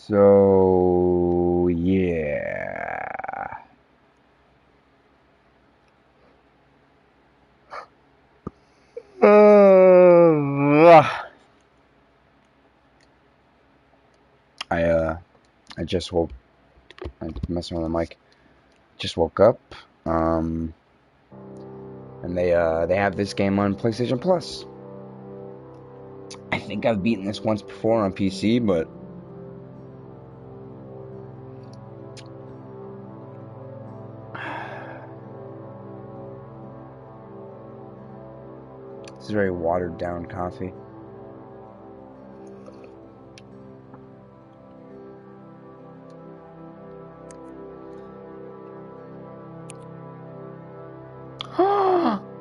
So, yeah. I just woke. I'm messing with the mic. Just woke up. Um, and they have this game on PlayStation Plus. I think I've beaten this once before on PC, but this is very watered down coffee.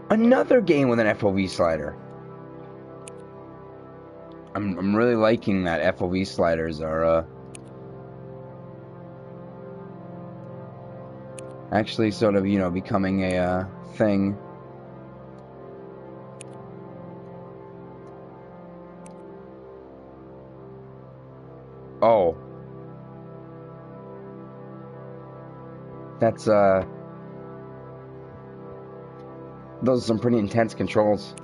Another game with an FOV slider. I'm really liking that FOV sliders are actually sort of, becoming a thing. Oh. That's those are some pretty intense controls.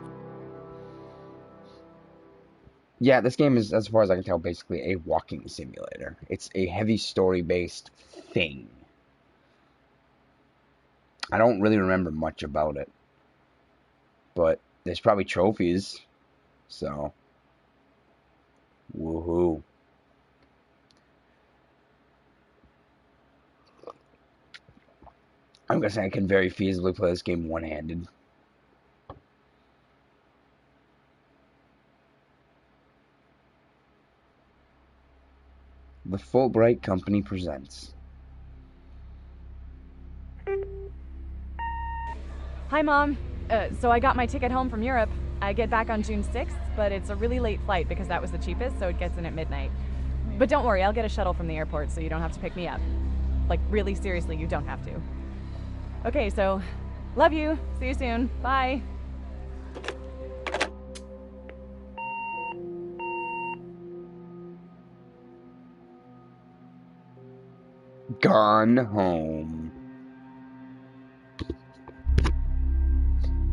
Yeah, this game is, as far as I can tell, basically a walking simulator. It's a heavy story-based thing. I don't really remember much about it, but there's probably trophies, so woohoo. I'm gonna say I can very feasibly play this game one-handed. The Fulbright Company presents. Hi, Mom. So I got my ticket home from Europe. I get back on June 6th, but it's a really late flight because that was the cheapest, so it gets in at midnight. But don't worry, I'll get a shuttle from the airport so you don't have to pick me up. Like, really seriously, you don't have to. Okay, so, love you. See you soon. Bye. Gone Home.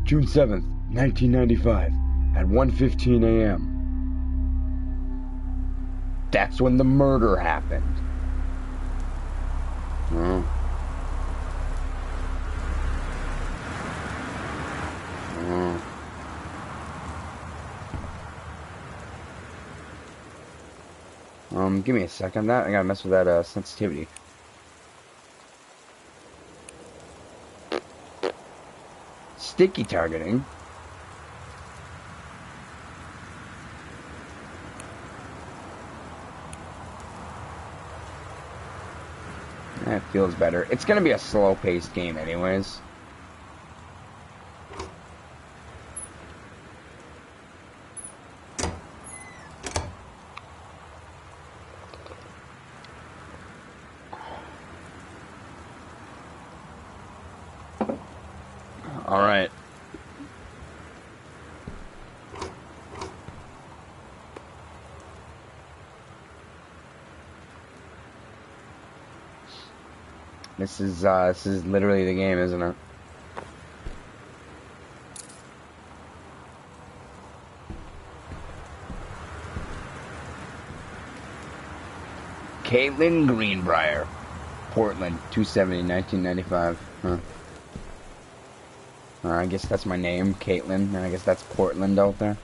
June 7th, 1995, at 1:15 a.m. That's when the murder happened. Oh. Give me a second. I gotta mess with that sensitivity. Sticky targeting. That feels better. It's gonna be a slow-paced game, anyways. All right. This is literally the game, isn't it? Caitlin Greenbrier, Portland, 270, 1995. Huh. I guess that's my name, Caitlin, and I guess that's Portland out there.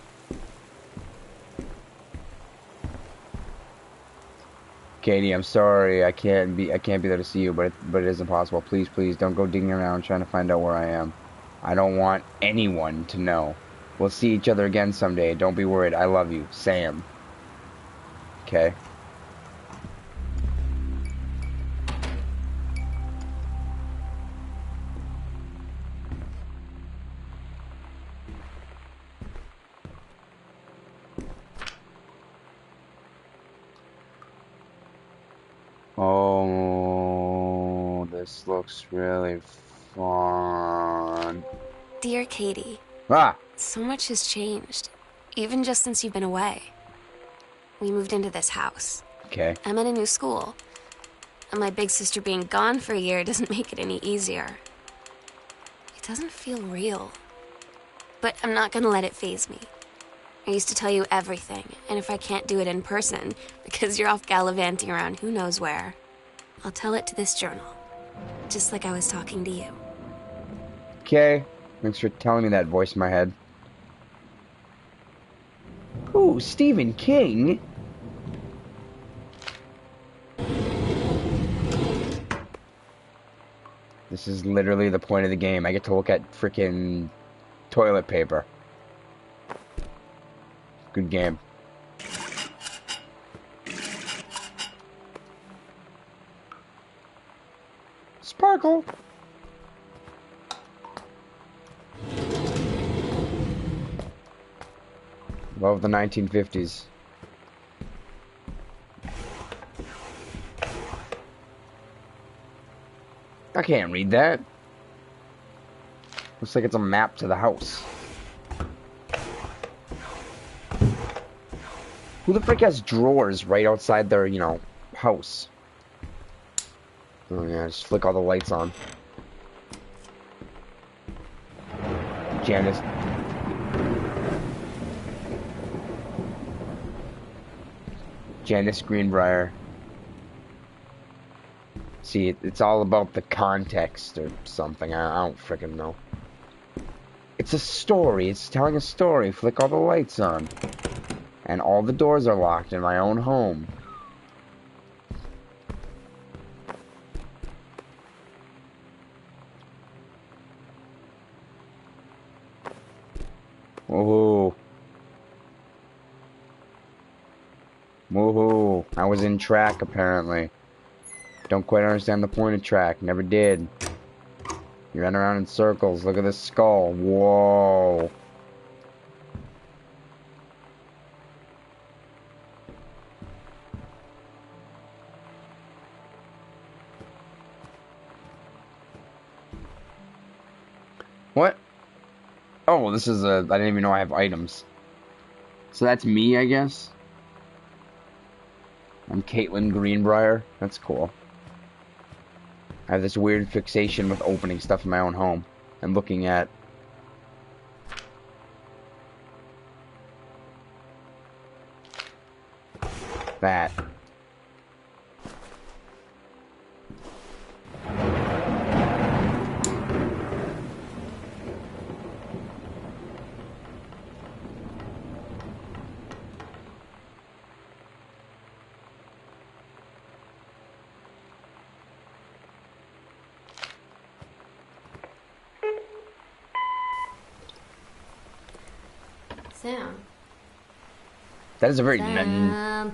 Katie, I'm sorry, I can't be there to see you, but it is impossible. Please, please, don't go digging around trying to find out where I am. I don't want anyone to know. We'll see each other again someday. Don't be worried. I love you, Sam. Okay. Oh, this looks really fun. Dear Katie, Ah! so much has changed, even just since you've been away. We moved into this house. Okay. I'm in a new school. And my big sister being gone for a year doesn't make it any easier. It doesn't feel real. But I'm not gonna let it faze me. I used to tell you everything, and if I can't do it in person, because you're off gallivanting around who knows where, I'll tell it to this journal. Just like I was talking to you. Okay. Thanks for telling me that, voice in my head. Ooh, Stephen King? This is literally the point of the game. I get to look at freaking toilet paper. Good game. Sparkle! Love the 1950s. I can't read that. Looks like it's a map to the house. Who the frick has drawers right outside their, you know, house? Oh yeah, just flick all the lights on. Janice. Janice Greenbrier. See, it's all about the context or something. I don't frickin' know. It's a story. It's telling a story. Flick all the lights on. And all the doors are locked in my own home. Woohoo. Woohoo. I was in track, apparently. Don't quite understand the point of track. Never did. You run around in circles. Look at this skull. Whoa. What? Oh, this is a... I didn't even know I have items. So that's me, I guess? I'm Caitlin Greenbrier. That's cool. I have this weird fixation with opening stuff in my own home and looking at that. Sam. That is a very Hello?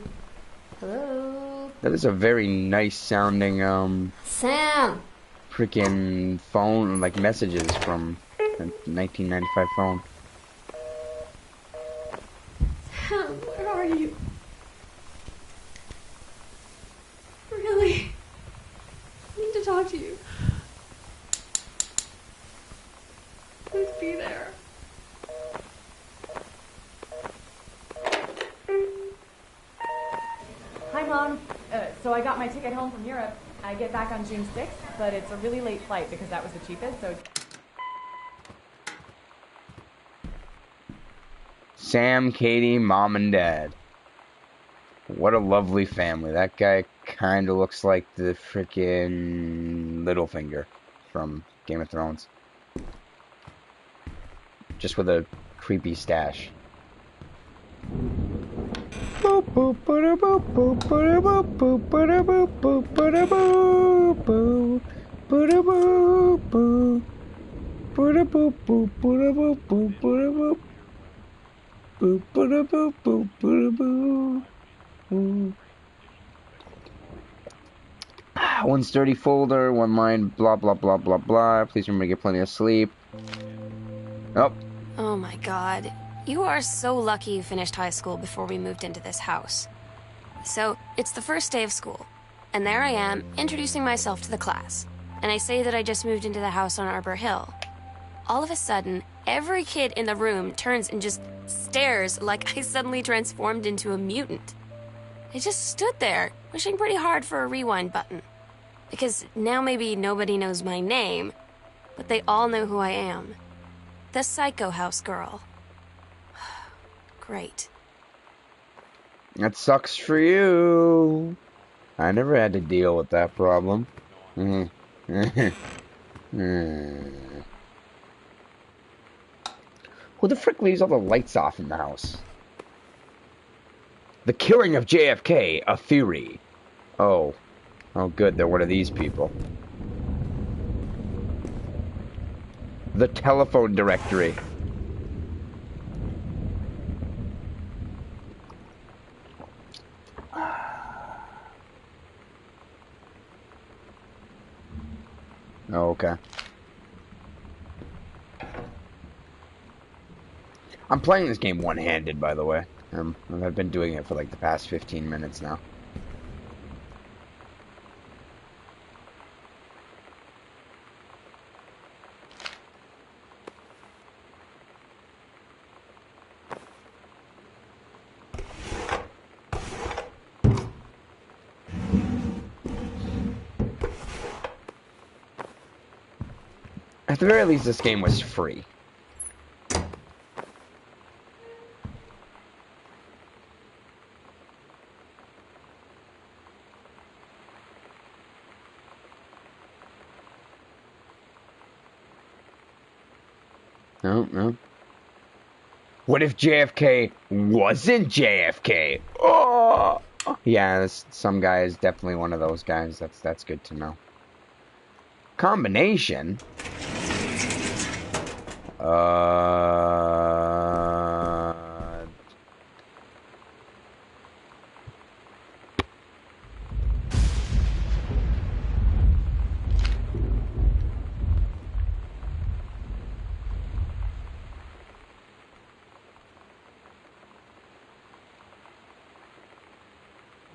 that is a very nice sounding Sam! freaking phone, like messages from a 1995 phone. Sam, where are you? Really? I need to talk to you. Please be there. Hi, Mom. So I got my ticket home from Europe. I get back on June 6th, but it's a really late flight because that was the cheapest, so... Sam, Katie, Mom, and Dad. What a lovely family. That guy kind of looks like the freaking Littlefinger from Game of Thrones. Just with a creepy stash. One sturdy folder, one line, blah blah blah blah blah. Please remember to get plenty of sleep. Oh. Oh my god. You are so lucky you finished high school before we moved into this house. So, it's the first day of school, and there I am, introducing myself to the class. And I say that I just moved into the house on Arbor Hill. All of a sudden, every kid in the room turns and just stares like I suddenly transformed into a mutant. I just stood there, wishing pretty hard for a rewind button. Because now maybe nobody knows my name, but they all know who I am. The Psycho House girl. Great. That sucks for you. I never had to deal with that problem. Who the frick leaves all the lights off in the house? The killing of JFK, a theory. Oh. Oh, good, they're one of these people. The telephone directory. Oh, okay. I'm playing this game one-handed, by the way. I've been doing it for like the past 15 minutes now. At the very least, this game was free. No. What if JFK wasn't JFK? Oh! Yeah, some guy is definitely one of those guys. That's good to know. Combination?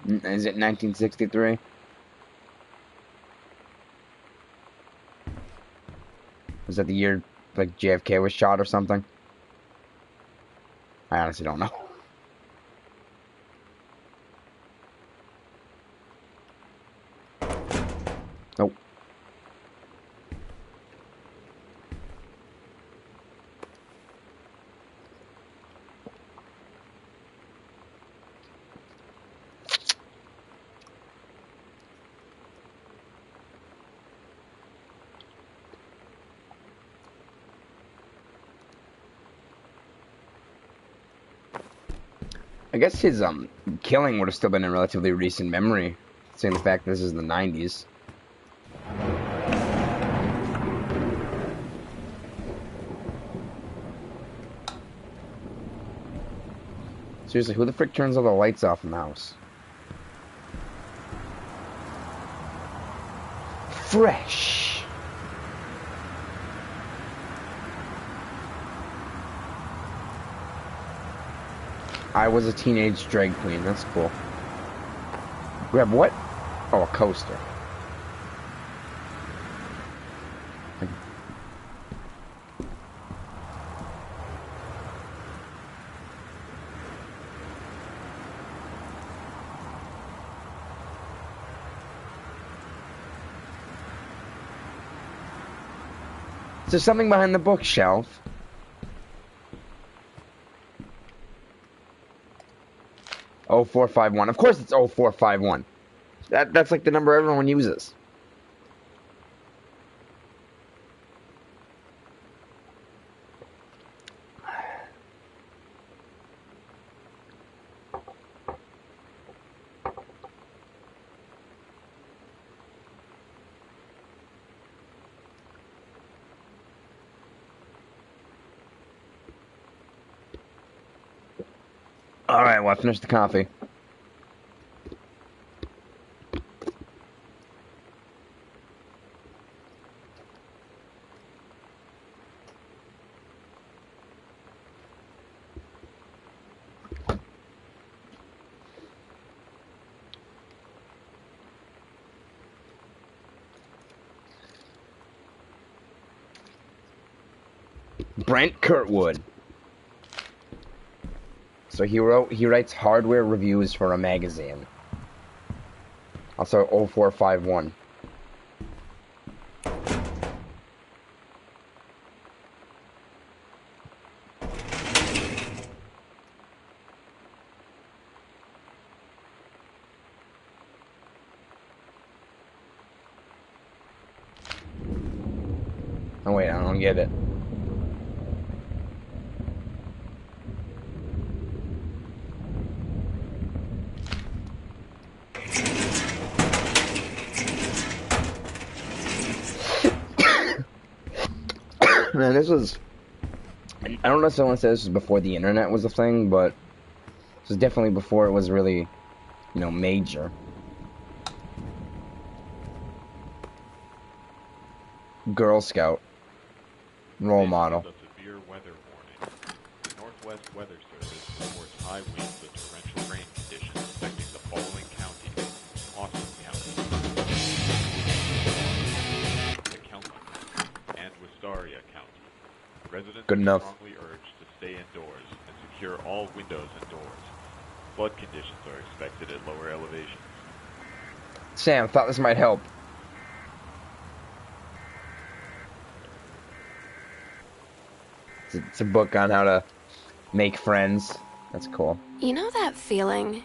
Is it 1963? Was that the year like JFK was shot or something? I honestly don't know. Nope. I guess his killing would have still been in relatively recent memory, seeing the fact this is the 90s. Seriously, who the frick turns all the lights off in the house? Fresh. I was a teenage drag queen. That's cool. Grab what? Oh, a coaster. Is there something behind the bookshelf? Oh, 0451. Of course it's 0451. That's like the number everyone uses. Alright, well, I finished the coffee. Brent Kurtwood. So he writes hardware reviews for a magazine. Also 0451. Oh wait, I don't get it. Man, this was... I don't necessarily want to say this was before the internet was a thing, but this was definitely before it was really, you know, major. Girl Scout. Role model. A severe weather warning. The Northwest Weather Service reports high winds and torrential rain conditions affecting the following counties: Austin County, McHenry, and Wistaria County. Residents Good are enough. strongly urged to stay indoors and secure all windows and doors. Flood conditions are expected at lower elevations. Sam, thought this might help. It's a book on how to make friends. That's cool. You know that feeling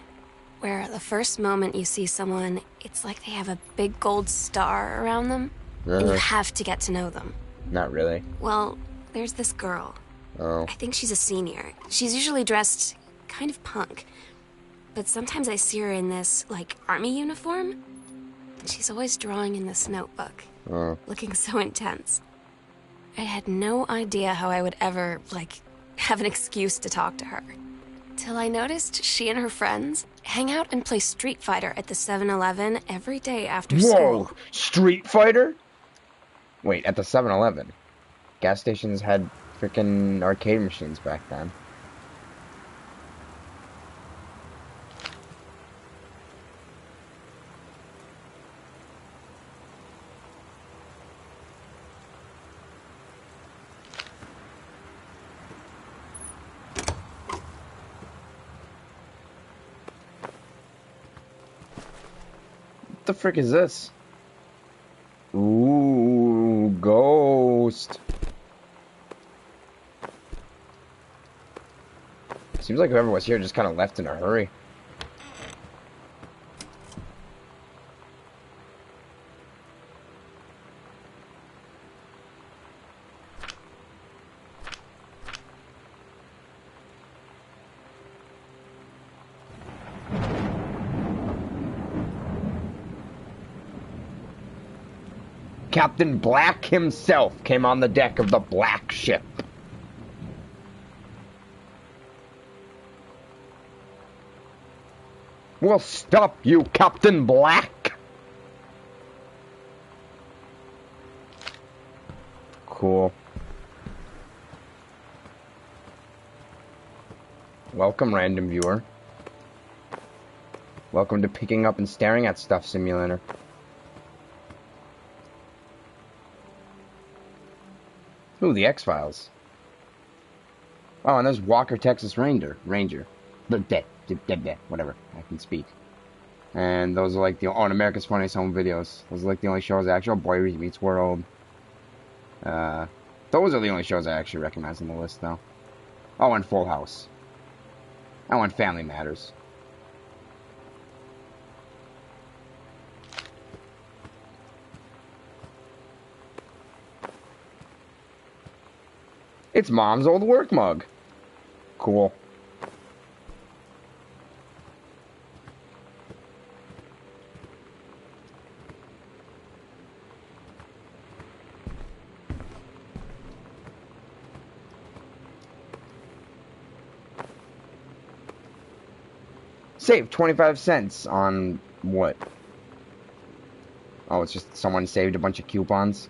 where the first moment you see someone, it's like they have a big gold star around them, and you have to get to know them? Not really. Well, there's this girl. Oh. I think she's a senior. She's usually dressed kind of punk, but sometimes I see her in this, like, army uniform, and she's always drawing in this notebook, looking so intense. I had no idea how I would ever, like, have an excuse to talk to her. Till I noticed she and her friends hang out and play Street Fighter at the 7-Eleven every day after school. Whoa! Street Fighter? Wait, at the 7-Eleven? Gas stations had freaking arcade machines back then. What the frick is this? Ooh, ghost. Seems like whoever was here just kind of left in a hurry. Captain Black himself came on the deck of the Black Ship. We'll stop you, Captain Black! Cool. Welcome, random viewer. Welcome to Picking Up and Staring at Stuff Simulator. Ooh, the X-Files. Oh, and there's Walker, Texas Ranger. Whatever. I can speak. And those are like the... Oh, and America's Funniest Home Videos. Those are like the only shows I actually... Boy Meets World. Those are the only shows I actually recognize on the list, though. Oh, and Full House. Oh, and Family Matters. It's Mom's old work mug. Cool. Save 25 cents on what? Oh, it's just someone saved a bunch of coupons.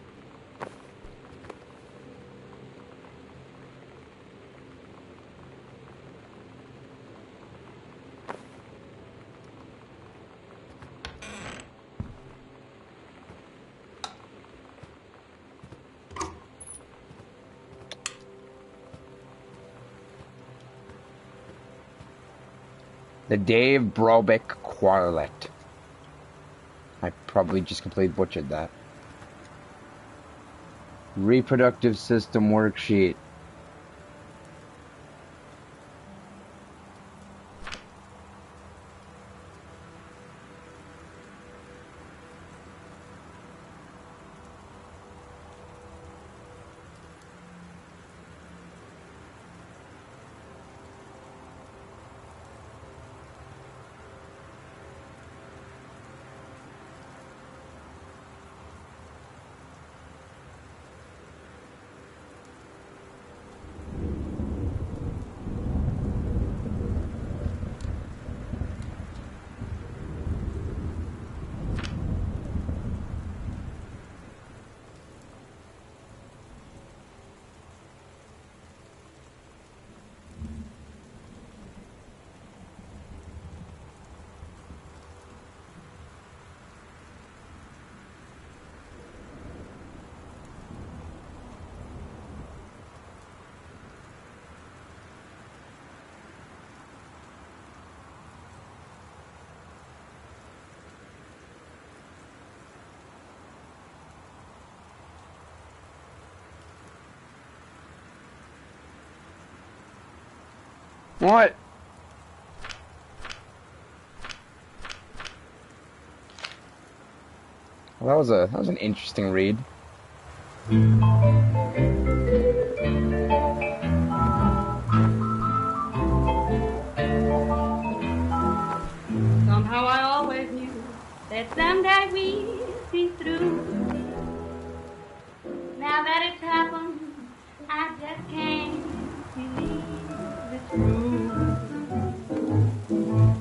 The Dave Brobeck Quarlet. I probably just completely butchered that. Reproductive system worksheet. What? Well, that was an interesting read. Somehow I always knew that someday we'd be through. Now that it's happened, I just can't believe it's true.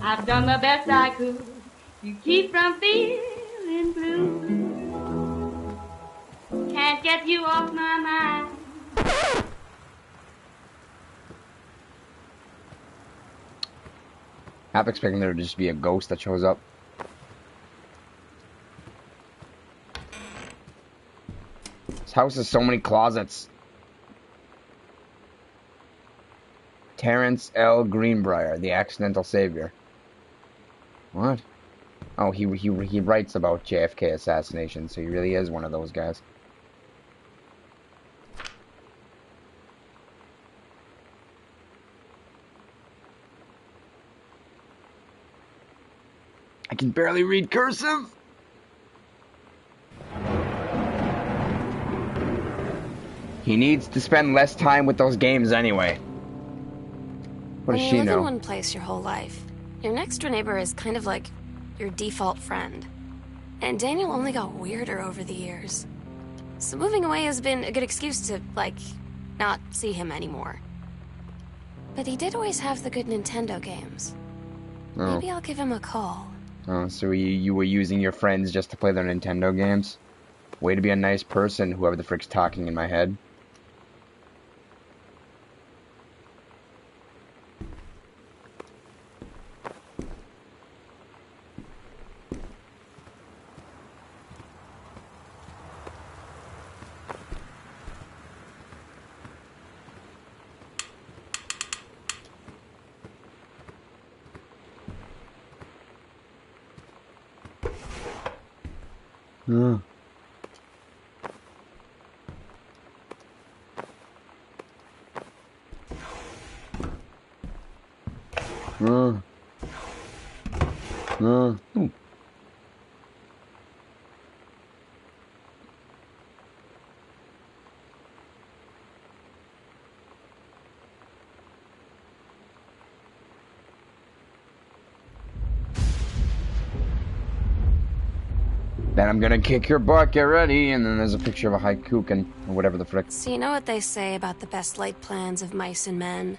I've done the best I could to keep from feeling blue. Can't get you off my mind. Half expecting there to just be a ghost that shows up. This house has so many closets. Terrence L. Greenbrier, the accidental savior. What? Oh, he writes about JFK assassination, so he really is one of those guys. I can barely read cursive. He needs to spend less time with those games anyway. What does she When you live know? in one place your whole life, your next door neighbor is kind of like your default friend. And Daniel only got weirder over the years. So moving away has been a good excuse to, like, not see him anymore. But he did always have the good Nintendo games. Oh. Maybe I'll give him a call. Oh, so you were using your friends just to play their Nintendo games? Way to be a nice person, whoever the frick's talking in my head. Hmm. Ooh. Then I'm gonna kick your butt, get ready, and then there's a picture of a Haikuken, or whatever the frick. So you know what they say about the best laid plans of mice and men?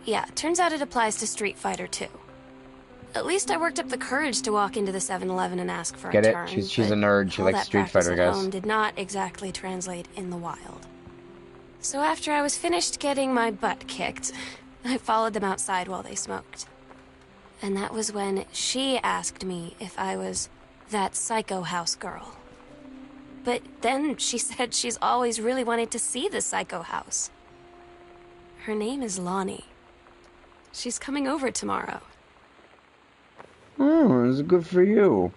Yeah, turns out it applies to Street Fighter too. At least I worked up the courage to walk into the 7-Eleven and ask for Get a it? turn. She's a but nerd. She all likes that Street practice Fighter, at guys. home did not exactly translate in the wild. So after I was finished getting my butt kicked, I followed them outside while they smoked. And that was when she asked me if I was that psycho house girl. But then she said she's always really wanted to see the psycho house. Her name is Lonnie. She's coming over tomorrow. Oh, this is good for you.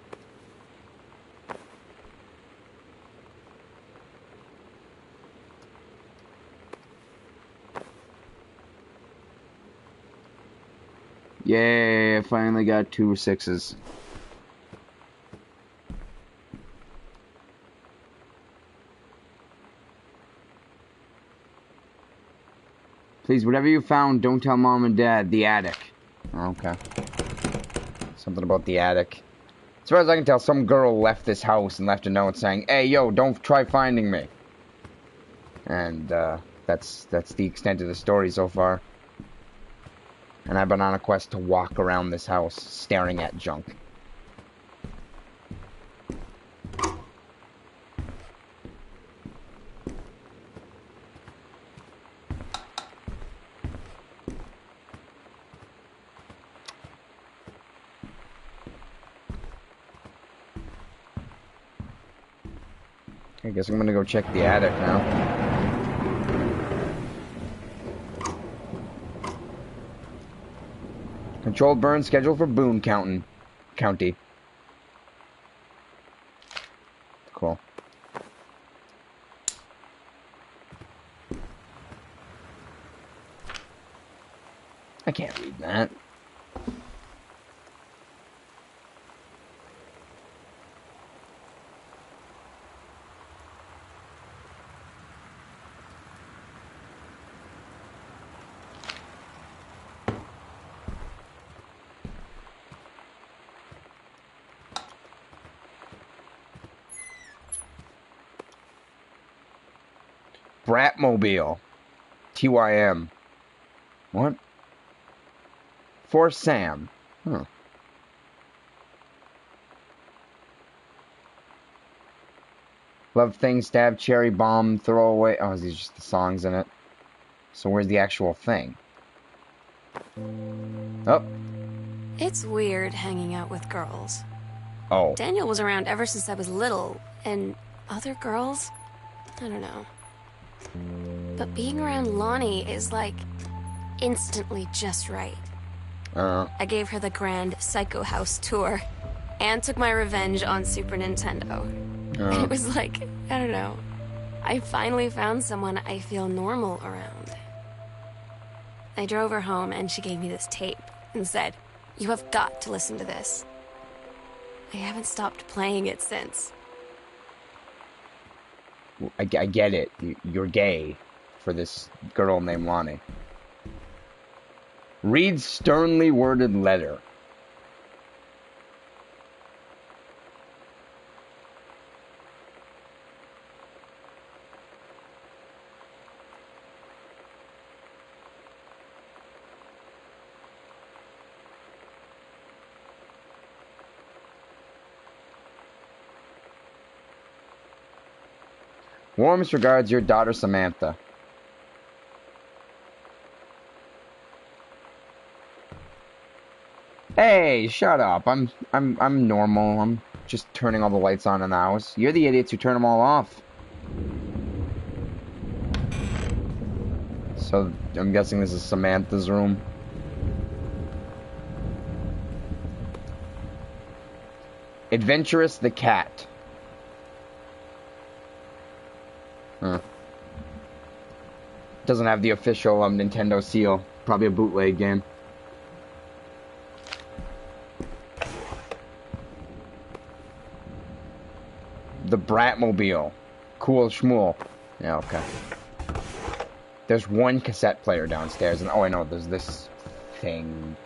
Yay, I finally got 2 6s. Please, whatever you found, don't tell Mom and Dad. The attic. Okay. Something about the attic. As far as I can tell, some girl left this house and left a note saying, "Hey, yo, don't try finding me." And, that's the extent of the story so far. And I've been on a quest to walk around this house, staring at junk. I guess I'm gonna go check the attic now. Controlled burn scheduled for Boone County. Cool. I can't read that. Bratmobile. TYM. What? For Sam. Huh. Love thing, stab, cherry bomb, throw away. Oh, these are just the songs in it. So where's the actual thing? Oh. It's weird hanging out with girls. Oh. Daniel was around ever since I was little, and other girls? I don't know. But being around Lonnie is like instantly just right. I gave her the grand Psycho House tour and took my revenge on Super Nintendo. And it was like, I don't know, I finally found someone I feel normal around. I drove her home and she gave me this tape and said, "You have got to listen to this." I haven't stopped playing it since. I get it. You're gay for this girl named Lonnie. Read sternly worded letter. Warmest regards, your daughter Samantha. Hey, shut up. I'm normal. I'm just turning all the lights on in the house. You're the idiots who turn them all off. So, I'm guessing this is Samantha's room. Adventurous the cat. Huh. Doesn't have the official Nintendo seal. Probably a bootleg game. The Bratmobile. Cool schmool. Yeah, okay. There's one cassette player downstairs, and oh, I know, there's this thing.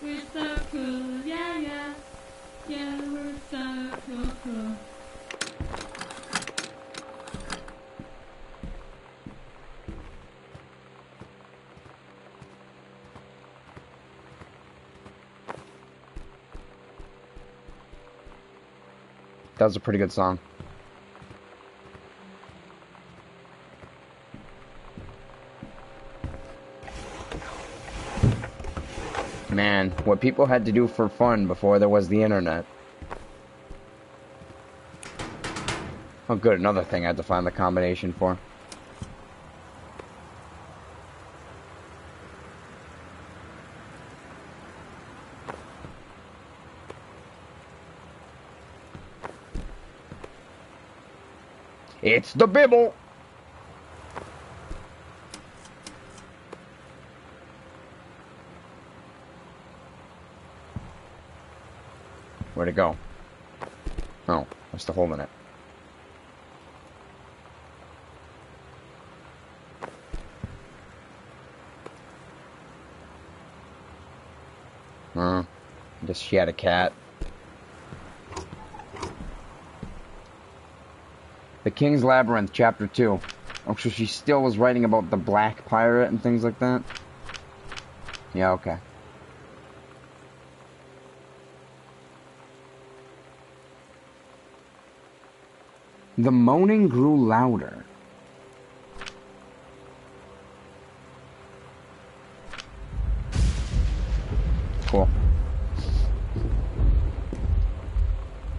We're so cool, yeah, yeah. Yeah, we're so cool. That was a pretty good song. Man, what people had to do for fun before there was the internet. Oh, good. Another thing I had to find the combination for. It's the Bibble! Where'd it go? Oh, I'm still holding it. I guess she had a cat. The King's Labyrinth, Chapter 2. Oh, so she still was writing about the Black Pirate and things like that? Yeah, okay. The moaning grew louder. Cool.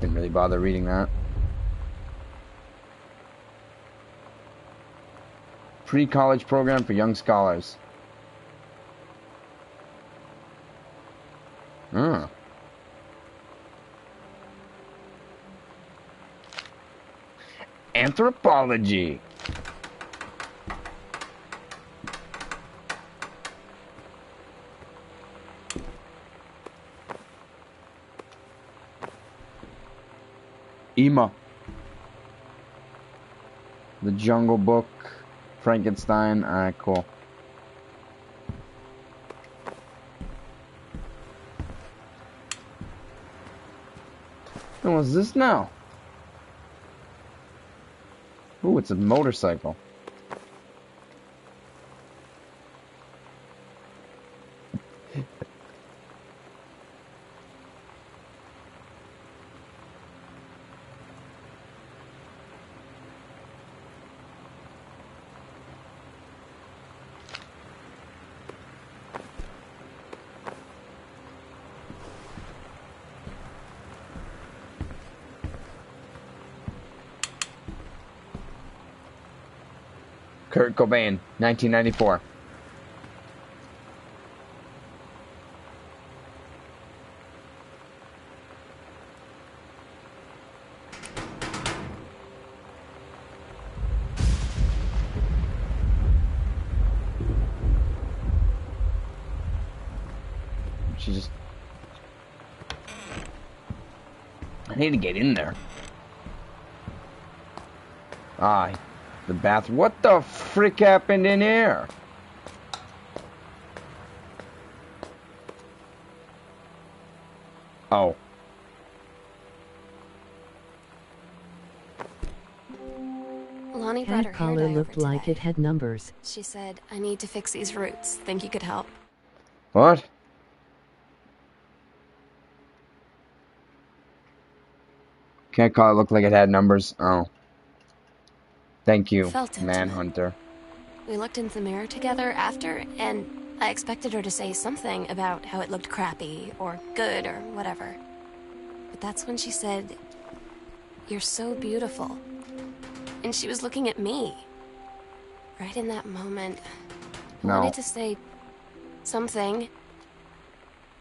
Didn't really bother reading that. Pre-college program for young scholars. Ah. Anthropology. Ema. The Jungle Book. Frankenstein. Alright, cool. And what's this now? Ooh, it's a motorcycle. Kurt Cobain, 1994. She just... I need to get in there. Ah, the bath. What the frick happened in here? Oh. Lonnie brought her Cat hair collar dye over looked like today. it had numbers. She said, I need to fix these roots. Think you could help? What? Can't call it look like it had numbers. Oh. Thank you, Felt intimate. Manhunter. We looked in the mirror together after, and I expected her to say something about how it looked crappy, or good, or whatever. But that's when she said, "You're so beautiful." And she was looking at me. Right in that moment, I No. wanted to say something,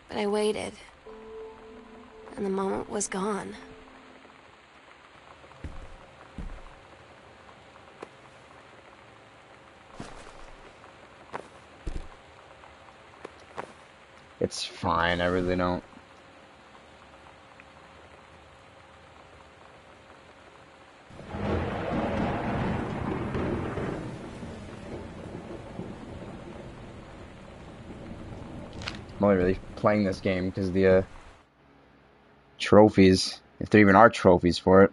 but I waited. And the moment was gone. It's fine, I really don't. I'm only really playing this game because the trophies, if there even are trophies for it.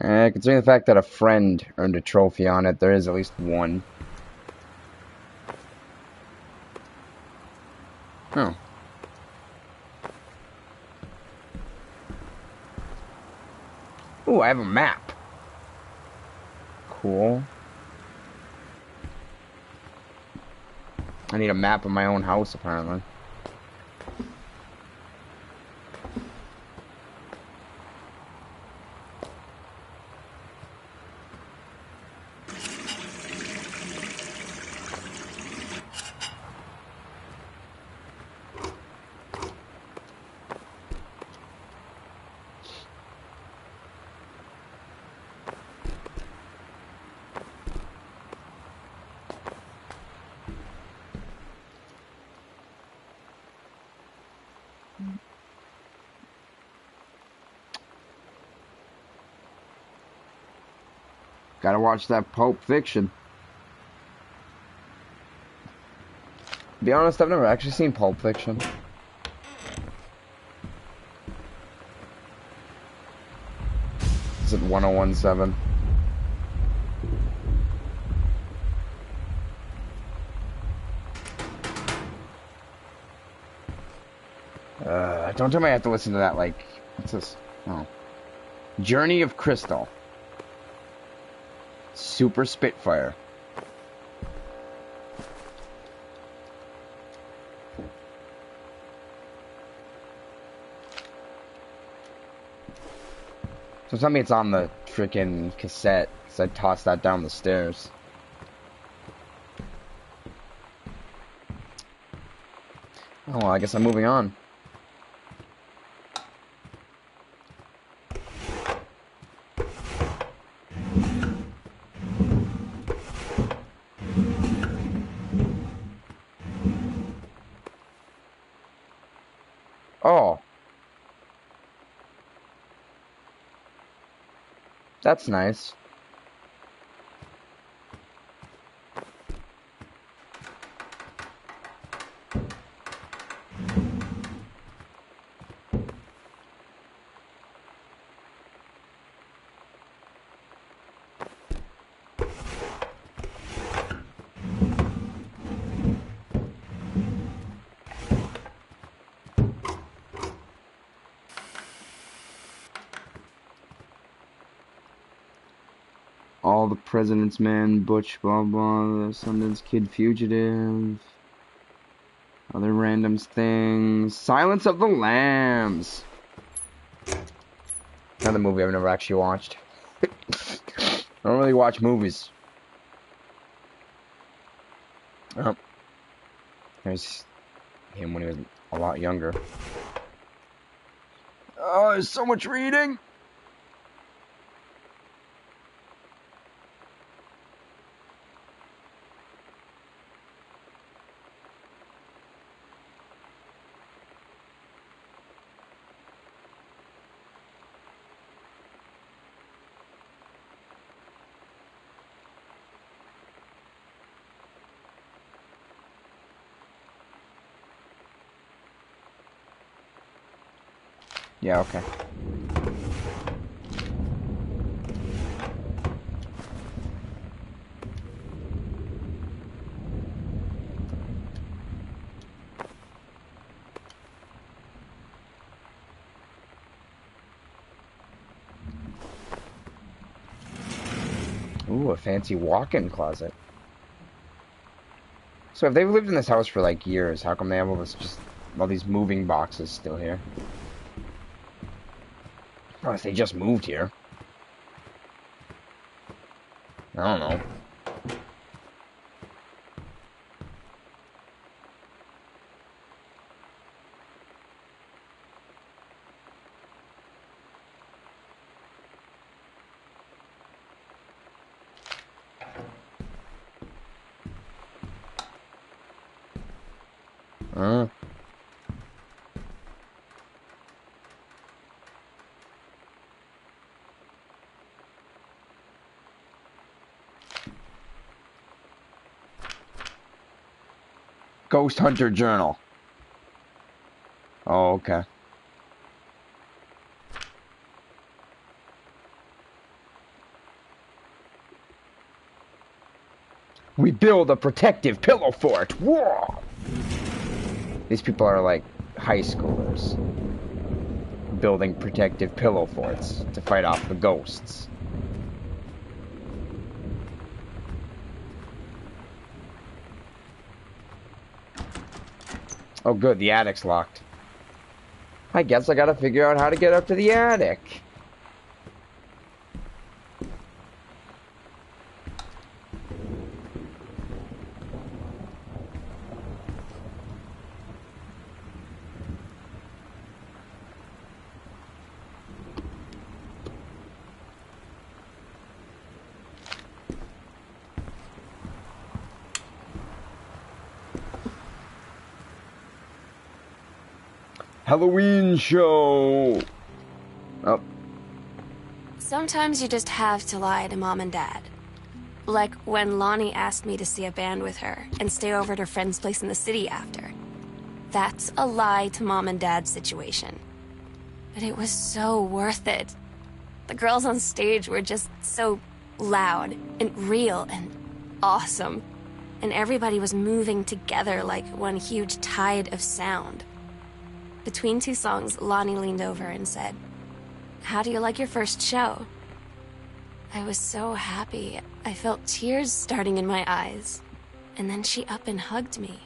Considering the fact that a friend earned a trophy on it, there is at least one. Oh. Ooh, I have a map. Cool. I need a map of my own house, apparently. Gotta watch that Pulp Fiction. To be honest, I've never actually seen Pulp Fiction. Is it 1017? Don't tell me I have to listen to that, like, what's this? Oh. Journey of Crystal. Super Spitfire. So tell me it's on the frickin' cassette, because I tossed that down the stairs. Oh, well, I guess I'm moving on. Oh. That's nice. All the President's Men, Butch, blah blah, the Sundance Kid, Fugitive, other random things, Silence of the Lambs. Another movie I've never actually watched. I don't really watch movies. Oh. There's him when he was a lot younger. Oh, there's so much reading! Yeah, okay. Ooh, a fancy walk-in closet. So if they've lived in this house for like years, how come they have all these moving boxes still here? Unless they just moved here. I don't know. Ghost Hunter Journal. Oh, okay. We build a protective pillow fort. Whoa! These people are like high schoolers building protective pillow forts to fight off the ghosts. Oh good, the attic's locked. I guess I gotta figure out how to get up to the attic. Halloween show. Oh. Sometimes you just have to lie to Mom and Dad. Like when Lonnie asked me to see a band with her and stay over at her friend's place in the city after. That's a lie to Mom and Dad situation. But it was so worth it. The girls on stage were just so loud and real and awesome. And everybody was moving together like one huge tide of sound. Between two songs, Lonnie leaned over and said, "How do you like your first show?" I was so happy. I felt tears starting in my eyes. And then she up and hugged me.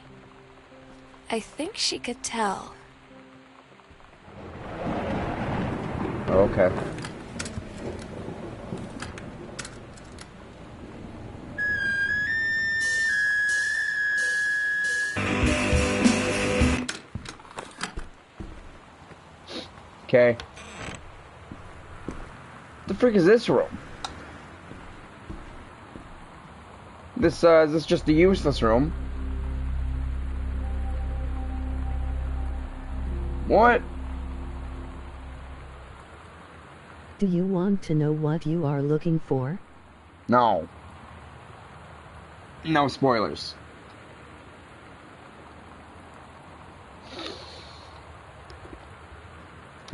I think she could tell. Okay. Okay. The frick is this room? Is this just a useless room? What? Do you want to know what you are looking for? No. No spoilers.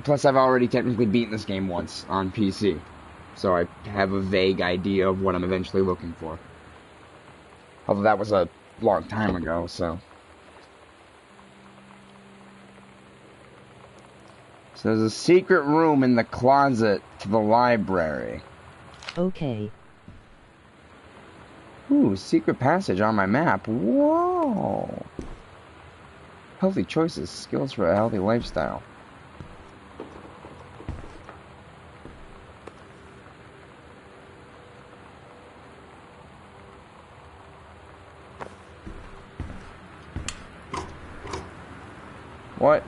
Plus, I've already technically beaten this game once on PC, so I have a vague idea of what I'm eventually looking for. Although that was a long time ago, so... So there's a secret room in the closet to the library. Okay. Ooh, secret passage on my map. Whoa! Healthy choices, skills for a healthy lifestyle. What?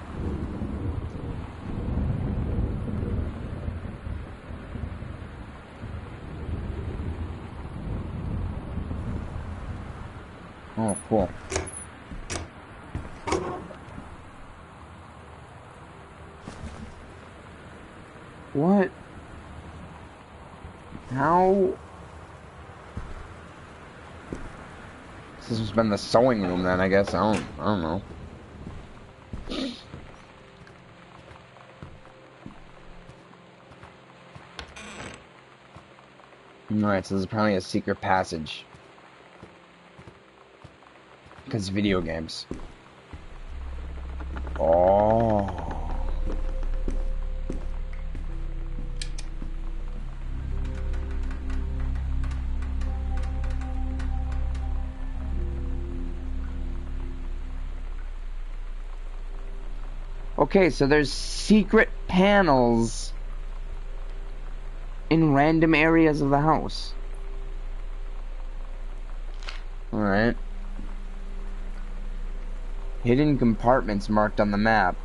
Oh, cool. What? How? This has been the sewing room then, I guess. I don't know. Alright, so there's apparently a secret passage. Because video games. Oh. Okay, so there's secret panels in random areas of the house. Alright. Hidden compartments marked on the map.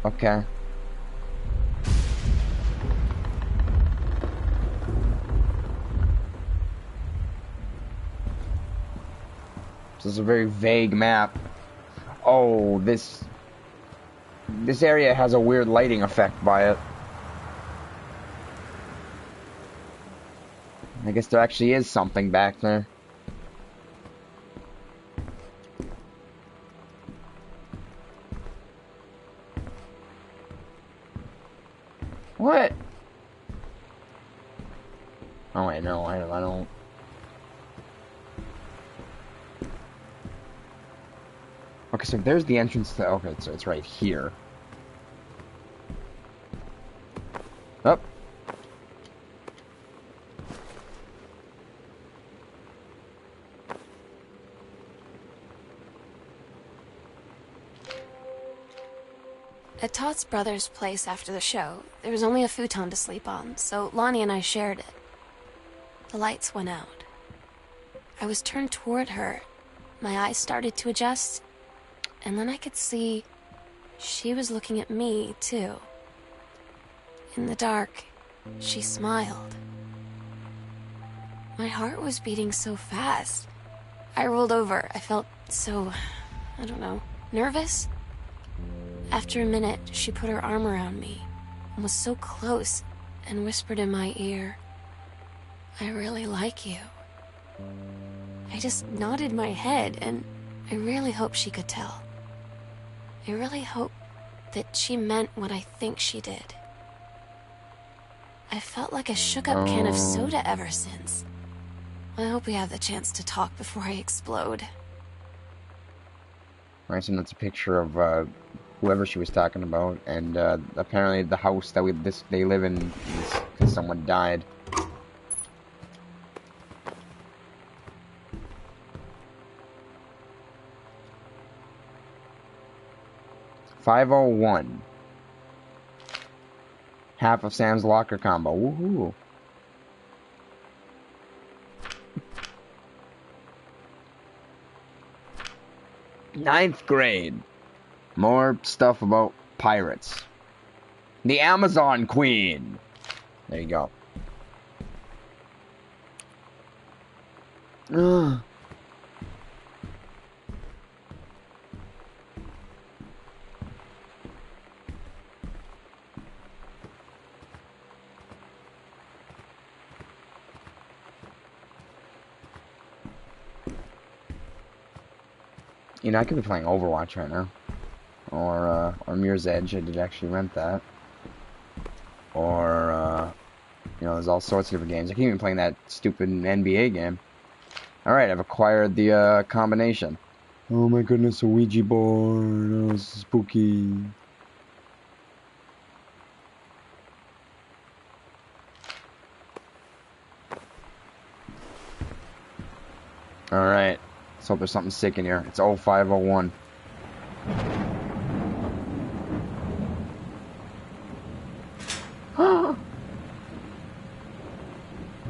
Okay. This is a very vague map. Oh, this area has a weird lighting effect by it. I guess there actually is something back there. What? Oh wait, no, I don't. Okay, so there's the entrance to. Okay, so it's right here. Up. At Todd's brother's place after the show, there was only a futon to sleep on, so Lonnie and I shared it. The lights went out. I was turned toward her. My eyes started to adjust, and then I could see she was looking at me, too. In the dark, she smiled. My heart was beating so fast. I rolled over. I felt so, I don't know, nervous? After a minute, she put her arm around me. and was so close and whispered in my ear, "I really like you." I just nodded my head, and I really hope she could tell. I really hope that she meant what I think she did. I felt like a shook-up can of soda ever since. I hope we have the chance to talk before I explode. Right, so that's a picture of whoever she was talking about, and apparently the house that they live in is because someone died. $501. Half of Sam's locker combo. Woohoo! Ninth grade. More stuff about pirates. The Amazon Queen. There you go. Ugh. You know, I could be playing Overwatch right now. Or Mirror's Edge, I did actually rent that. Or, you know, there's all sorts of different games. I can't even play that stupid NBA game. Alright, I've acquired the, combination. Oh my goodness, a Ouija board. Oh, spooky. Alright. Let's hope there's something sick in here. It's 0501.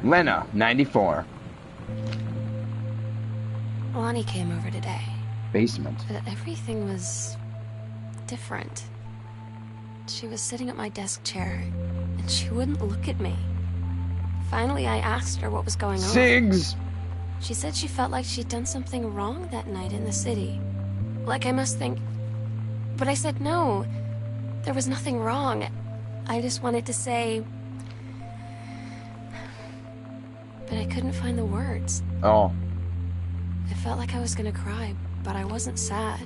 Lena, 94. Lonnie came over today. Basement. But everything was different. She was sitting at my desk chair, and she wouldn't look at me. Finally, I asked her what was going on. Sigs! She said she felt like she'd done something wrong that night in the city. Like I must think... But I said no. There was nothing wrong. I just wanted to say... But I couldn't find the words. Oh. I felt like I was gonna cry, but I wasn't sad.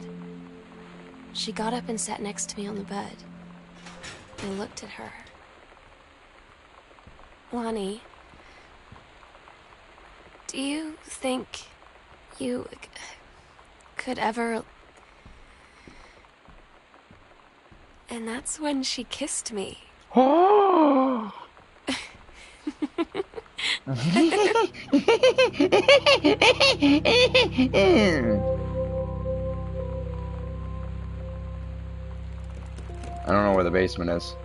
She got up and sat next to me on the bed. I looked at her. Lonnie, do you think you could ever... And that's when she kissed me. Oh! I don't know where the basement is.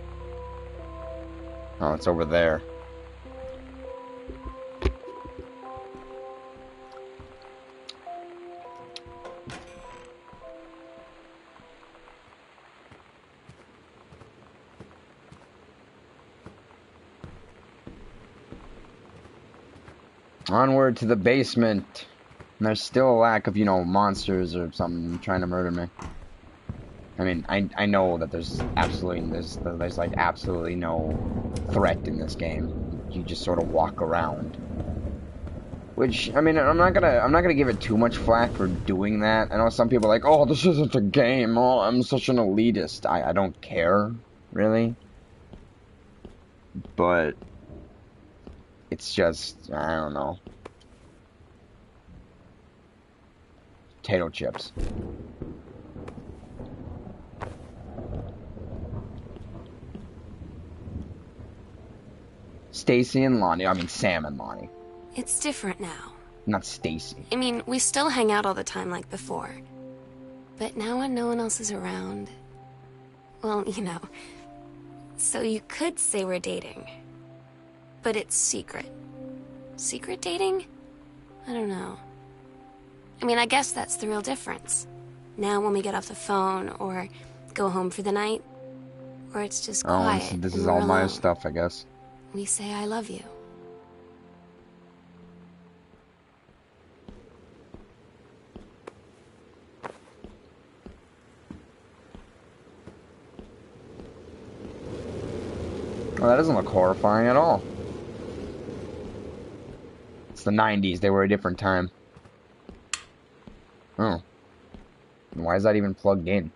Oh, it's over there. Onward to the basement. And there's still a lack of, you know, monsters or something trying to murder me. I mean, I know that there's like absolutely no threat in this game. You just sort of walk around. Which, I mean, I'm not gonna give it too much flack for doing that. I know some people are like, oh, this isn't a game. Oh, I'm such an elitist. I don't care, really. But it's just, I don't know. Potato chips. Stacy and Lonnie. I mean, Sam and Lonnie. It's different now. Not Stacy. I mean, we still hang out all the time like before. But now when no one else is around... Well, you know. So you could say we're dating. But it's secret. Secret dating? I don't know. I mean, I guess that's the real difference. Now when we get off the phone, or go home for the night, or it's just quiet. Oh, this and is we're all my alone. stuff, I guess. We say I love you. Well, that doesn't look horrifying at all. It's the 90s. They were a different time. Oh. Why is that even plugged in?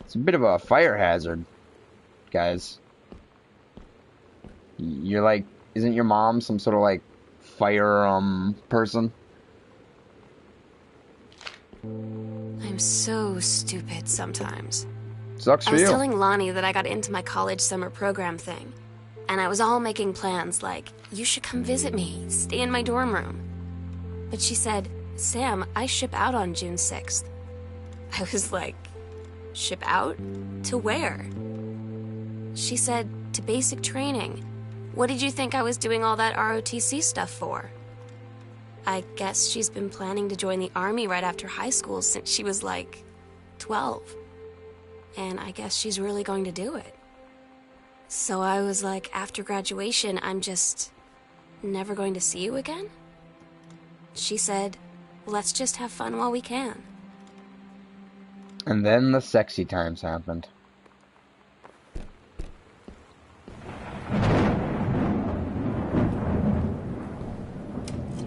It's a bit of a fire hazard, guys. You're like, isn't your mom some sort of like fire person? I'm so stupid sometimes. Sucks for I was you. telling Lonnie that I got into my college summer program thing, and I was all making plans like, you should come visit me, stay in my dorm room. But she said, Sam, I ship out on June 6th. I was like, ship out? To where? She said, to basic training. What did you think I was doing all that ROTC stuff for? I guess she's been planning to join the army right after high school since she was like 12. And I guess she's really going to do it. So I was like, after graduation, I'm just never going to see you again? She said, let's just have fun while we can. And then the sexy times happened.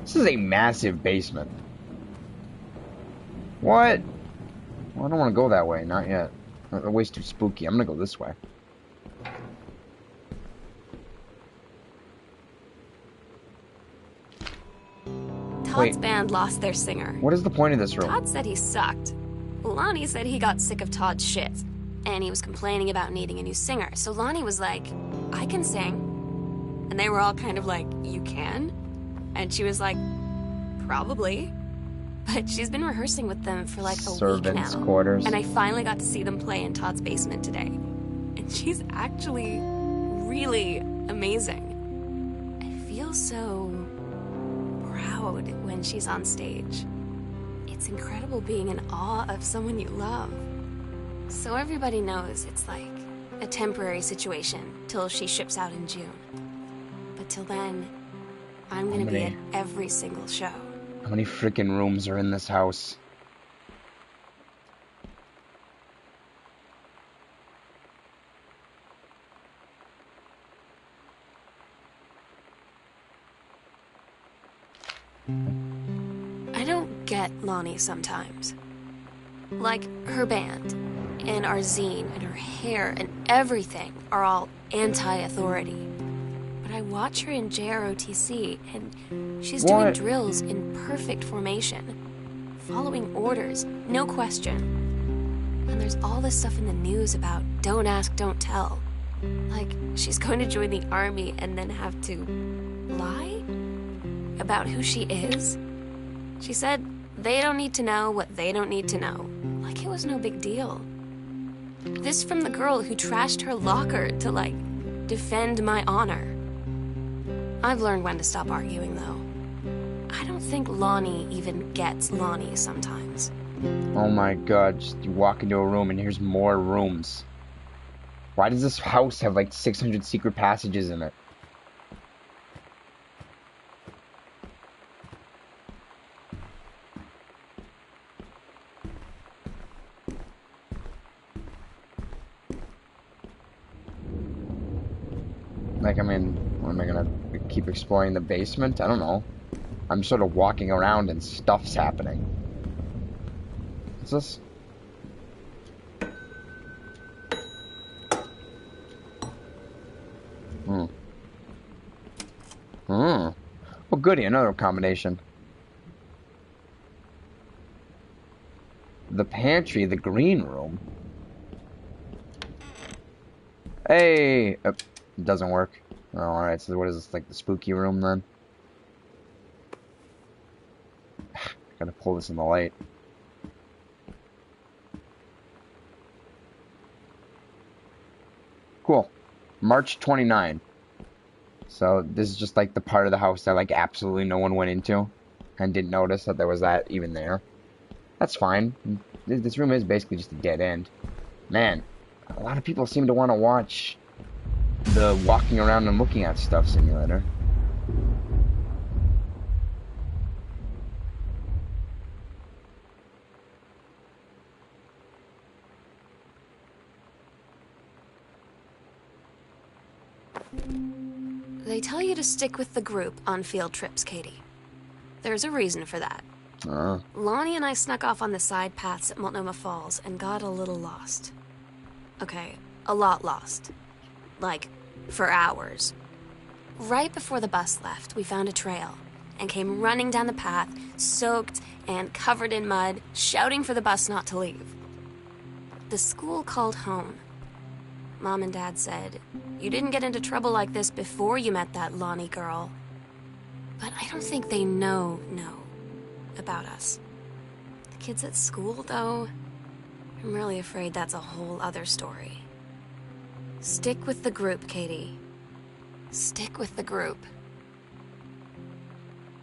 This is a massive basement. What? Well, I don't want to go that way. Not yet. The way's too spooky. I'm gonna go this way. Todd's Wait. band lost their singer. What is the point of this room? Todd said he sucked. Lonnie said he got sick of Todd's shit, and he was complaining about needing a new singer. So Lonnie was like, I can sing. And they were all kind of like, you can? And she was like, probably. But she's been rehearsing with them for like a week Servants' now. quarters. And I finally got to see them play in Todd's basement today. And she's actually really amazing. I feel so proud when she's on stage. It's incredible being in awe of someone you love. So everybody knows it's like a temporary situation till she ships out in June. But till then, I'm gonna be at every single show. How many freaking rooms are in this house? I don't get Lonnie sometimes. Like, her band, and our zine, and her hair, and everything are all anti-authority. But I watch her in JROTC, and she's doing What? drills in perfect formation, following orders, no question. And there's all this stuff in the news about don't ask, don't tell. Like, she's going to join the army and then have to lie about who she is. She said they don't need to know what they don't need to know. Like it was no big deal. This from the girl who trashed her locker to, like, defend my honor. I've learned when to stop arguing, though. I don't think Lonnie even gets Lonnie sometimes. Oh my god, just you walk into a room and here's more rooms. Why does this house have like 600 secret passages in it? Like, I mean, what, am I gonna keep exploring the basement? I don't know. I'm sort of walking around and stuff's happening. What's this? Well, goody, another combination. The pantry, the green room. Hey! It doesn't work. Oh, alright, so what is this, like the spooky room then? Gotta pull this in the light. Cool. March 29. So this is just like the part of the house that like absolutely no one went into and didn't notice that there was that even there. That's fine. This room is basically just a dead end. Man, a lot of people seem to want to watch the walking around and looking at stuff simulator. They tell you to stick with the group on field trips, Katie. There's a reason for that. Lonnie and I snuck off on the side paths at Multnomah Falls and got a little lost. Okay, a lot lost. Like, for hours. Right before the bus left, we found a trail and came running down the path, soaked and covered in mud, shouting for the bus not to leave. The school called home. Mom and Dad said, "You didn't get into trouble like this before you met that Lonnie girl." But I don't think they know about us. The kids at school, though, I'm really afraid that's a whole other story. Stick with the group, Katie. Stick with the group.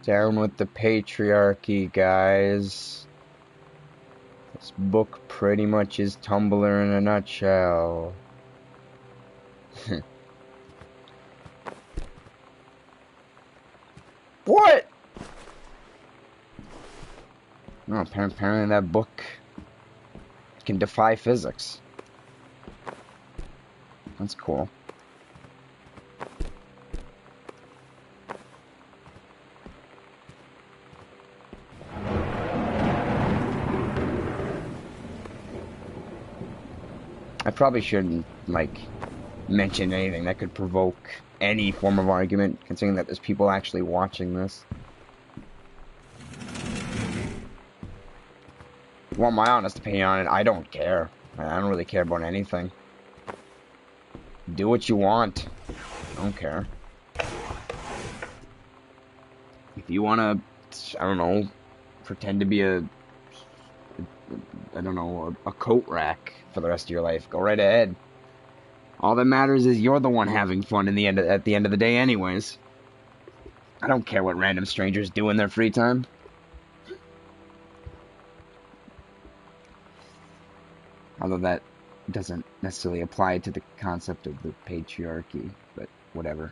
Down with the patriarchy, guys. This book pretty much is Tumblr in a nutshell. What? No, apparently that book can defy physics. That's cool. I probably shouldn't, like, mention anything that could provoke any form of argument, considering that there's people actually watching this. If you want my honest opinion on it, I don't care. I don't really care about anything. Do what you want. I don't care. If you want to, I don't know, pretend to be a coat rack for the rest of your life, go right ahead. All that matters is you're the one having fun at the end of the day anyways. I don't care what random strangers do in their free time. Although that doesn't necessarily apply to the concept of the patriarchy, but whatever.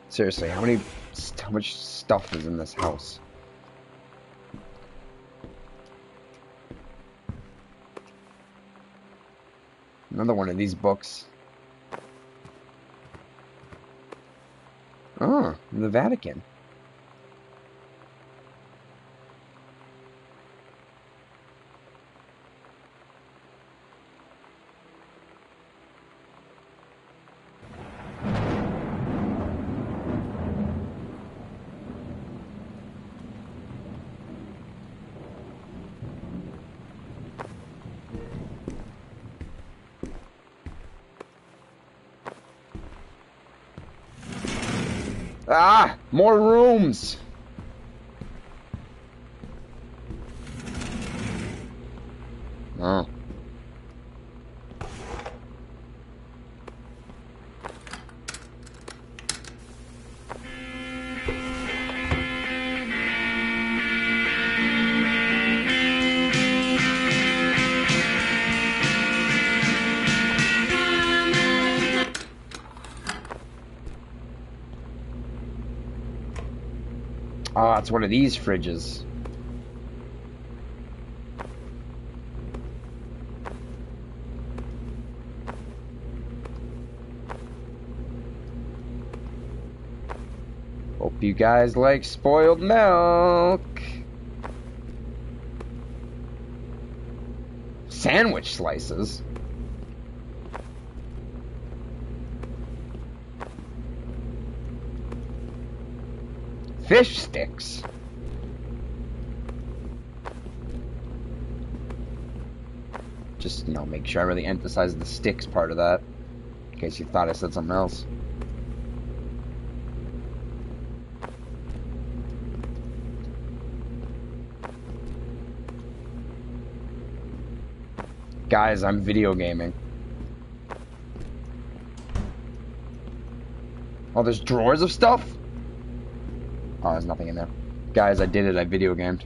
Seriously, how much stuff is in this house? Another one of these books. Oh, the Vatican. Ah! More rooms! Oh. Oh, it's one of these fridges. Hope you guys like spoiled milk. Sandwich slices. Fish sticks. Just, make sure I really emphasize the sticks part of that, in case you thought I said something else. Guys, I'm video gaming. Oh, there's drawers of stuff? Oh, there's nothing in there. Guys, I did it. I video gamed.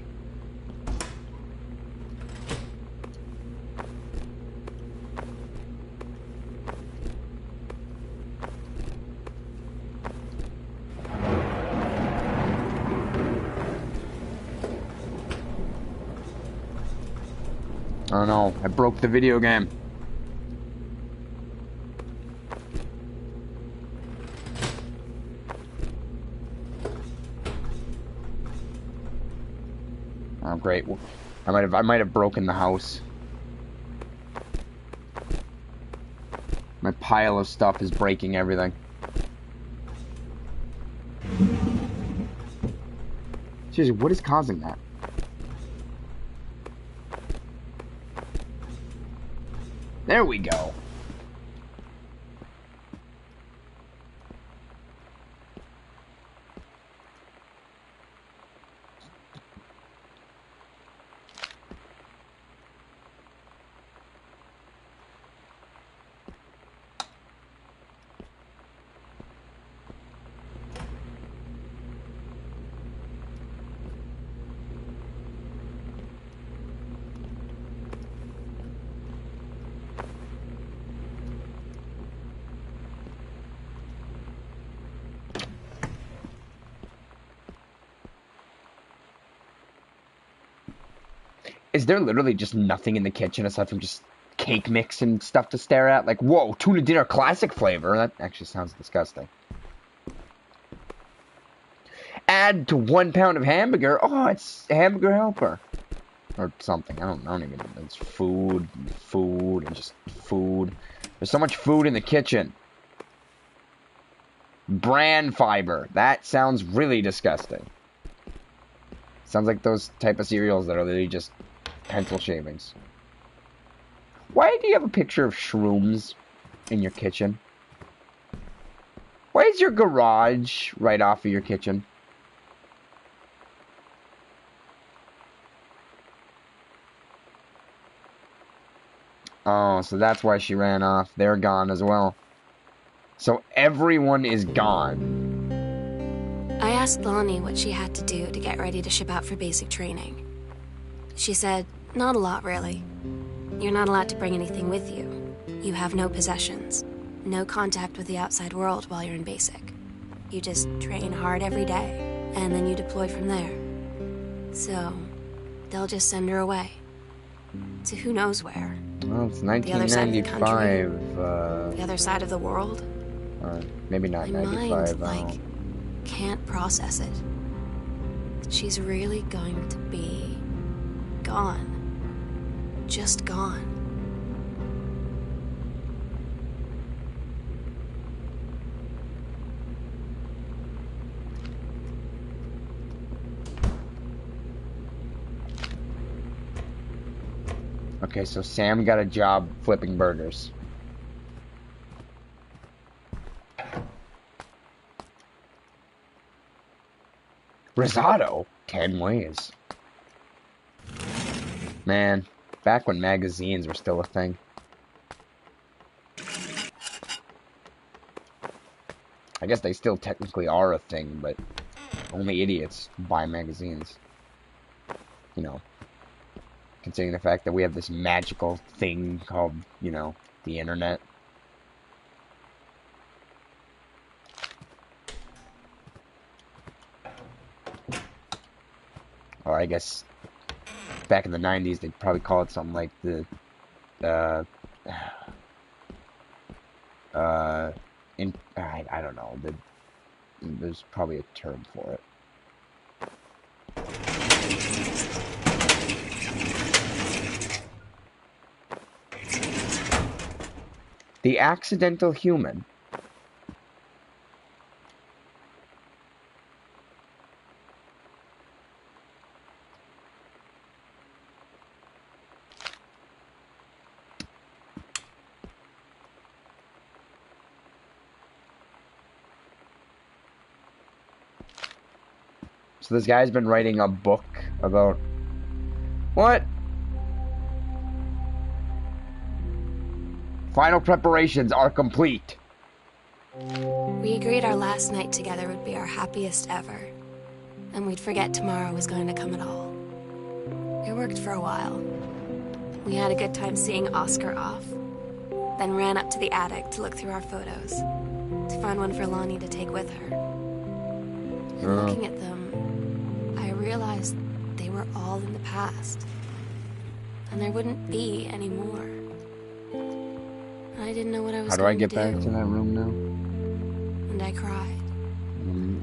Oh no, I broke the video game. Oh great. I might have broken the house. My pile of stuff is breaking everything. Seriously, what is causing that? There we go. Is there literally just nothing in the kitchen aside from just cake mix and stuff to stare at? Like, whoa, tuna dinner classic flavor. That actually sounds disgusting. Add to 1 pound of hamburger. Oh, it's hamburger helper. Or something. I don't even know. It's food, and just food. There's so much food in the kitchen. Bran fiber. That sounds really disgusting. Sounds like those type of cereals that are literally just pencil shavings. Why do you have a picture of shrooms in your kitchen? Why is your garage right off of your kitchen? Oh, so that's why she ran off. They're gone as well. So everyone is gone. I asked Lonnie what she had to do to get ready to ship out for basic training. She said, not a lot, really. You're not allowed to bring anything with you. You have no possessions, no contact with the outside world while you're in basic. You just train hard every day, and then you deploy from there. So, they'll just send her away. To who knows where. Well, it's The other side of the 1995. The other side of the world? Maybe not My 95. mind, can't process it. She's really going to be gone. Just gone. Okay, so Sam got a job flipping burgers. Risotto? 10 ways. Man, back when magazines were still a thing. I guess they still technically are a thing, but only idiots buy magazines. You know, considering the fact that we have this magical thing called, you know, the internet. Or I guess back in the 90s they'd probably call it something like the I don't know, there's probably a term for it. The accidental human. So this guy's been writing a book about... What? Final preparations are complete. We agreed our last night together would be our happiest ever. And we'd forget tomorrow was going to come at all. It worked for a while. We had a good time seeing Oscar off. Then ran up to the attic to look through our photos. To find one for Lonnie to take with her. And looking at them, I realized they were all in the past. and there wouldn't be any more. I didn't know what I was How do I going to get back to that room now? And I cried.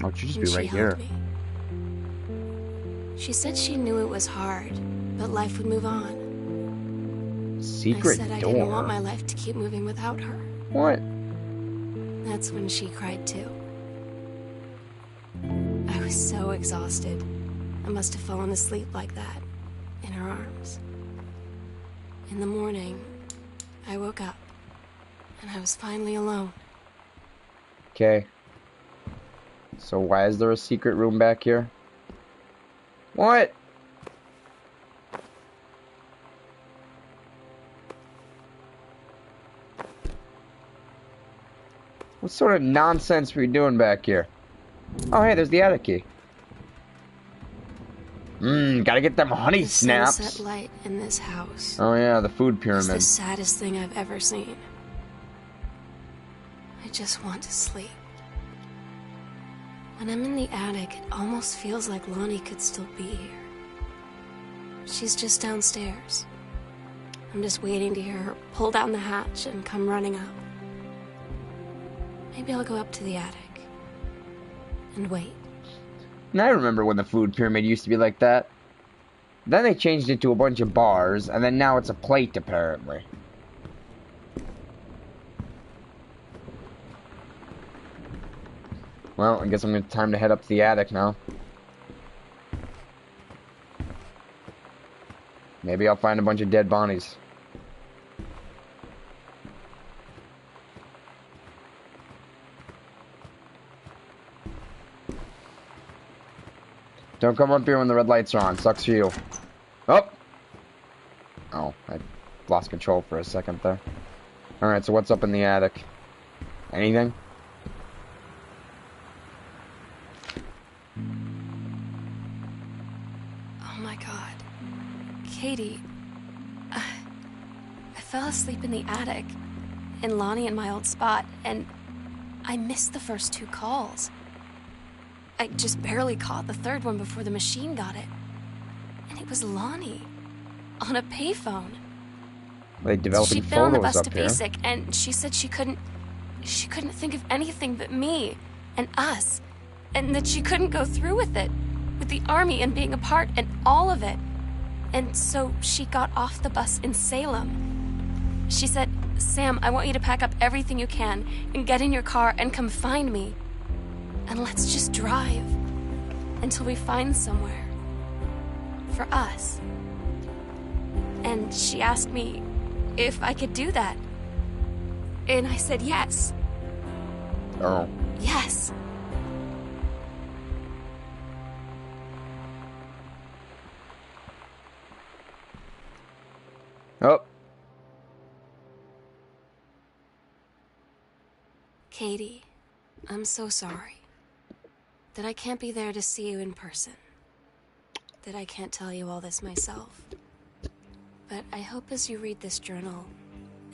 Oh, it should just And be she right held here. me. She said she knew it was hard, but life would move on. Secret I said I door. didn't want my life to keep moving without her. What? That's when she cried too. I was so exhausted. I must have fallen asleep like that, in her arms. In the morning, I woke up, and I was finally alone. Okay. So why is there a secret room back here? What? What sort of nonsense were you doing back here? Oh, hey, there's the attic key. Gotta get them honey The snaps. sunset light in this house Oh yeah, the food is the pyramid. saddest thing I've ever seen. I just want to sleep. When I'm in the attic, it almost feels like Lonnie could still be here. She's just downstairs. I'm just waiting to hear her pull down the hatch and come running up. Maybe I'll go up to the attic and wait. And I remember when the food pyramid used to be like that. Then they changed it to a bunch of bars, and then now it's a plate, apparently. Well, I guess time to head up to the attic now. Maybe I'll find a bunch of dead Bonnies. Don't come up here when the red lights are on. Sucks for you. Oh! Oh, I lost control for a second there. Alright, so what's up in the attic? Anything? Oh my god. Katie. I fell asleep in the attic, in Lonnie and my old spot, and I missed the first 2 calls. I just barely caught the third one before the machine got it. And it was Lonnie, on a payphone. They developing She'd been on the photos bus up to here. Basic, and she said she couldn't think of anything but me and us, and that she couldn't go through with it, with the army and being a part and all of it. And so she got off the bus in Salem. She said, "Sam, I want you to pack up everything you can and get in your car and come find me. And let's just drive until we find somewhere for us." And she asked me if I could do that. And I said yes. Oh. Yes. Oh. Katie, I'm so sorry that I can't be there to see you in person. That I can't tell you all this myself. But I hope as you read this journal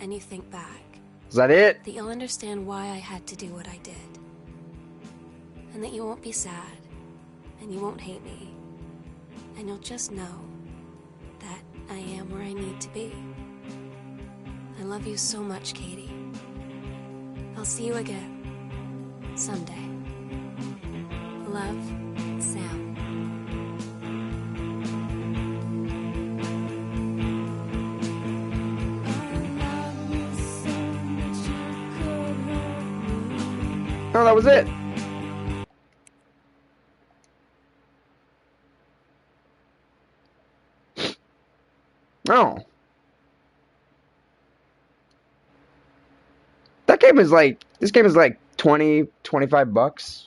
and you think back, Is that it? that you'll understand why I had to do what I did. And that you won't be sad, and you won't hate me, and you'll just know that I am where I need to be. I love you so much, Katie. I'll see you again, someday. Love, Sam. No, that was it. Oh. That game is like, this game is like 20, 25 bucks.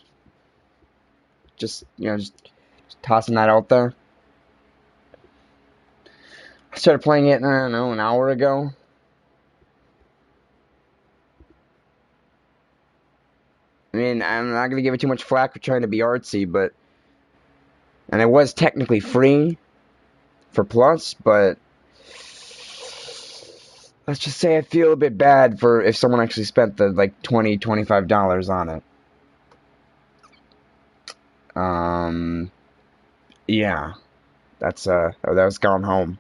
Just, just tossing that out there. I started playing it, I don't know, an hour ago. I mean, I'm not going to give it too much flack for trying to be artsy, but... And it was technically free for Plus, but... Let's just say I feel a bit bad for if someone actually spent the, like, $20, $25 on it. Yeah. That was Gone Home.